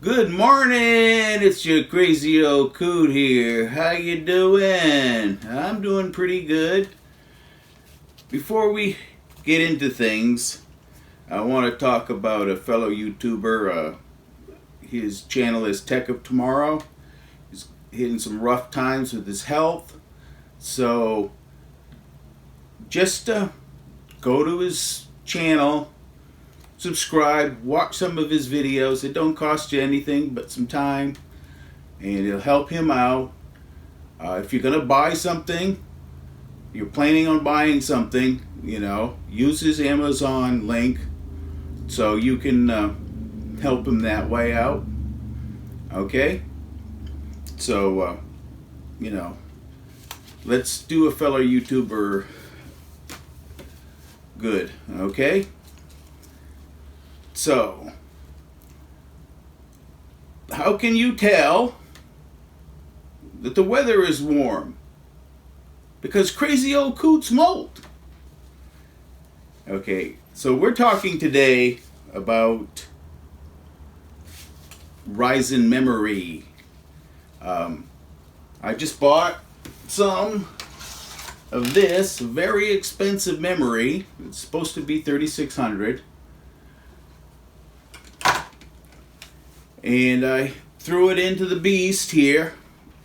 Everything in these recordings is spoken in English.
Good morning, it's your crazy old coot here. How you doing? I'm doing pretty good. Before we get into things, I want to talk about a fellow YouTuber. His channel is Tech of Tomorrow. He's hitting some rough times with his health. So just go to his channel, subscribe, watch some of his videos. It don't cost you anything but some time, and it'll help him out. If you're gonna buy something, you're planning on buying something, use his Amazon link so you can help him that way out. Okay, so let's do a fellow YouTuber good. Okay, so how can you tell that the weather is warm? Because crazy old coots molt. Okay, so we're talking today about Ryzen memory. I just bought some of this very expensive memory. It's supposed to be 3600, and I threw it into the beast here,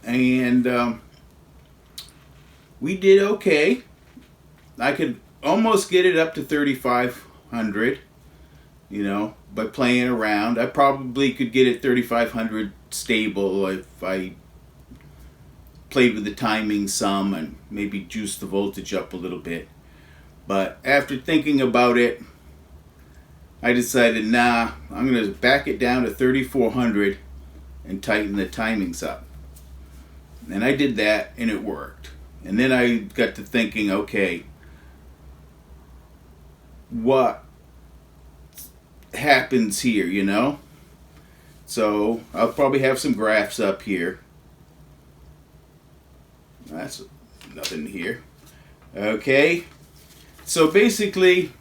and we did okay. I could almost get it up to 3500, by playing around. I probably could get it 3500 stable if I played with the timing some and maybe juiced the voltage up a little bit. But after thinking about it, I decided, nah, I'm going to back it down to 3400 and tighten the timings up. And I did that, and it worked. And then I got to thinking, okay, what happens here, So I'll probably have some graphs up here. That's nothing here. Okay, so basically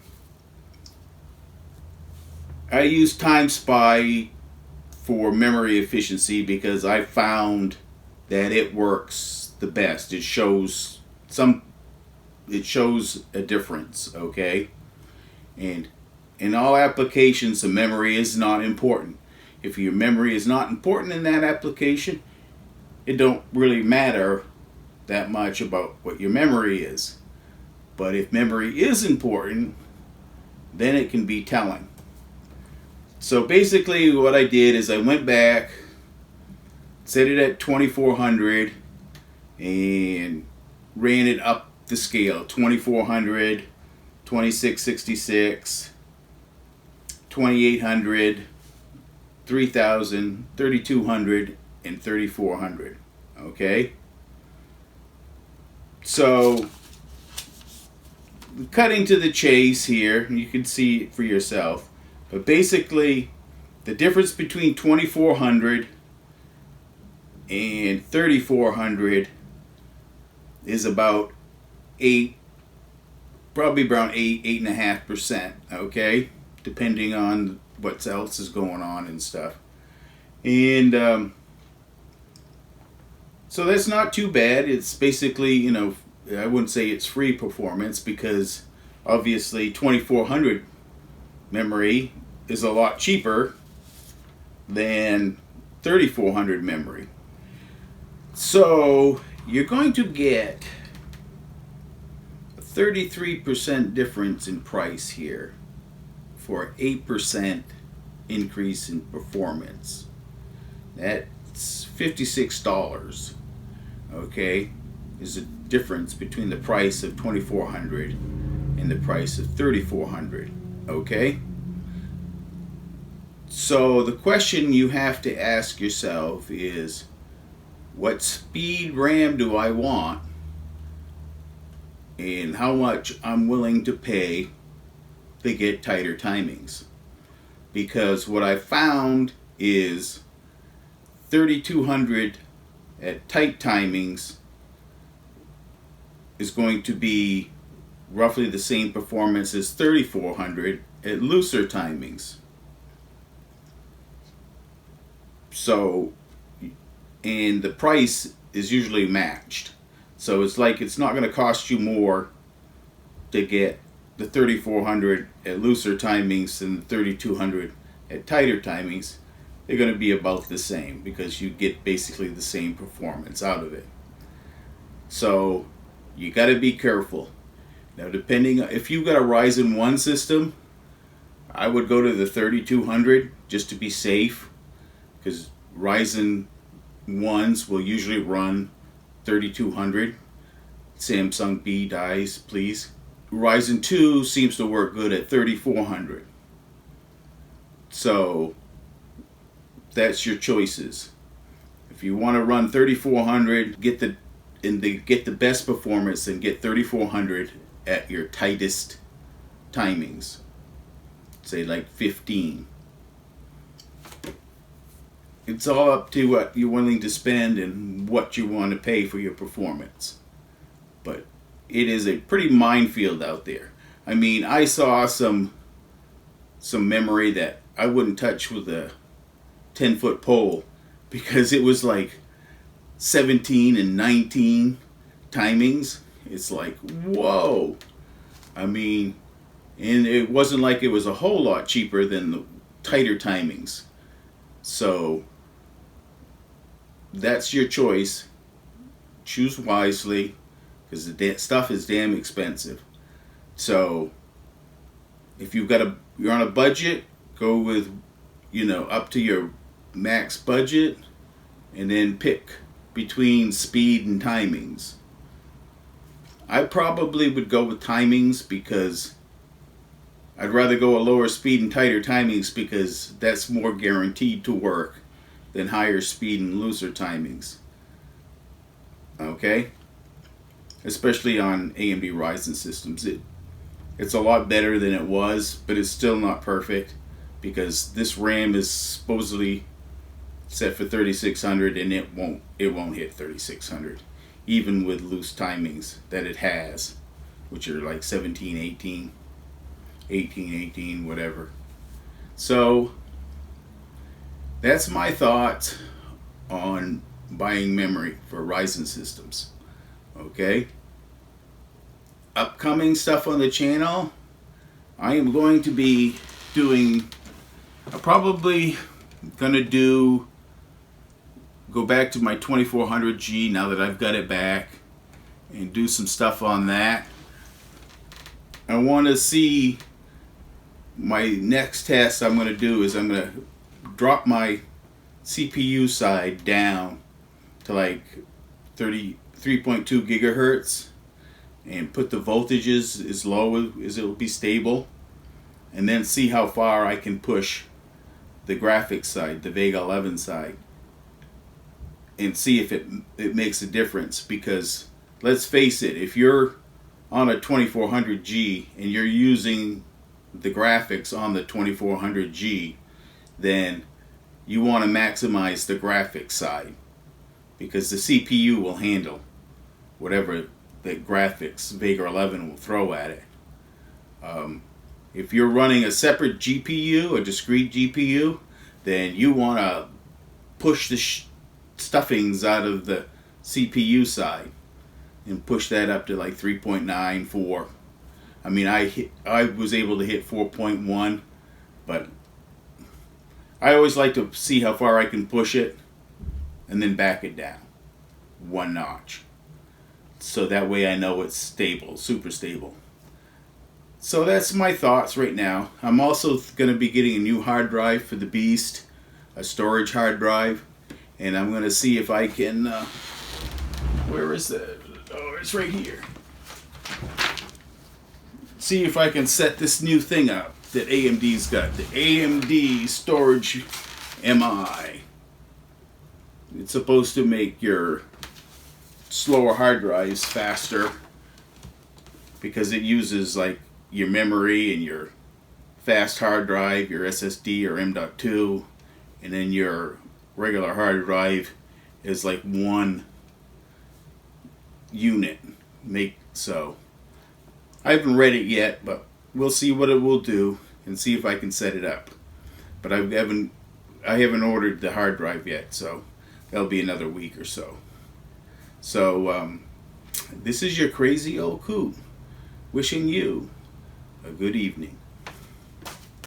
I use Time Spy for memory efficiency because I found that it works the best. It shows a difference, okay? And in all applications, the memory is not important. If your memory is not important in that application, it don't really matter that much about what your memory is. But if memory is important, then it can be telling. So basically what I did is I went back, set it at 2400, and ran it up the scale. 2400, 2666, 2800, 3000, 3200, and 3400. Okay? So, cutting to the chase here, you can see it for yourself. But basically, the difference between 2400 and 3400 is about probably around 8.5%, okay? Depending on what else is going on and stuff. And so that's not too bad. It's basically, I wouldn't say it's free performance because obviously 2400 memory is a lot cheaper than 3400 memory. So you're going to get a 33% difference in price here for 8% increase in performance. That's $56. Okay, is a difference between the price of 2400 and the price of 3400. Okay, so the question you have to ask yourself is, what speed RAM do I want, and how much I'm willing to pay to get tighter timings? Because what I found is 3200 at tight timings is going to be roughly the same performance as 3400 at looser timings. So, and the price is usually matched. So it's like it's not going to cost you more to get the 3400 at looser timings than the 3200 at tighter timings. They're going to be about the same because you get basically the same performance out of it. So you got to be careful. Now, depending if you've got a Ryzen 1 system, I would go to the 3200 just to be safe, because Ryzen 1s will usually run 3200. Samsung B dies, please. Ryzen 2 seems to work good at 3400. So that's your choices. If you want to run 3400, get the best performance, and get 3400 at your tightest timings. Say like 15. It's all up to what you're willing to spend and what you want to pay for your performance. But it is a pretty minefield out there. I mean, I saw some memory that I wouldn't touch with a 10-foot pole, because it was like 17 and 19 timings. It's like, whoa. I mean, and it wasn't like it was a whole lot cheaper than the tighter timings. So that's your choice. Choose wisely, because the stuff is damn expensive. So if you're on a budget, go with, up to your max budget, and then pick between speed and timings. I probably would go with timings, because I'd rather go a lower speed and tighter timings, because that's more guaranteed to work than higher speed and looser timings. Okay? Especially on AMD Ryzen systems. It's a lot better than it was, but it's still not perfect, because this RAM is supposedly set for 3600, and it won't hit 3600, even with loose timings that it has, which are like 17, 18, 18, whatever. So that's my thoughts on buying memory for Ryzen systems. Okay? Upcoming stuff on the channel, I am going to be doing, I'm probably gonna go back to my 2400G now that I've got it back, and do some stuff on that. I want to see, my next test I'm going to do is I'm going to drop my CPU side down to like 33.2 gigahertz and put the voltages as low as it will be stable, and then see how far I can push the graphics side, the Vega 11 side, and see if it makes a difference. Because let's face it, if you're on a 2400G and you're using the graphics on the 2400G, then you want to maximize the graphics side, because the CPU will handle whatever the graphics Vega 11 will throw at it. If you're running a separate GPU, a discrete GPU, then you want to push the stuffings out of the CPU side and push that up to like 3.9, 4. I mean, I was able to hit 4.1, but I always like to see how far I can push it and then back it down one notch, so that way I know it's stable, super stable. So that's my thoughts right now. I'm also going to be getting a new hard drive for the Beast, a storage hard drive, and I'm going to see if I can, where is it? Oh, it's right here. See if I can set this new thing up that AMD's got, the AMD Storage MI. It's supposed to make your slower hard drives faster, because it uses like your memory and your fast hard drive, your SSD or M.2, and then your regular hard drive is like one unit. So I haven't read it yet, but we'll see what it will do and see if I can set it up. But I haven't I haven't ordered the hard drive yet, so that'll be another week or so. So this is your crazy old coot wishing you a good evening.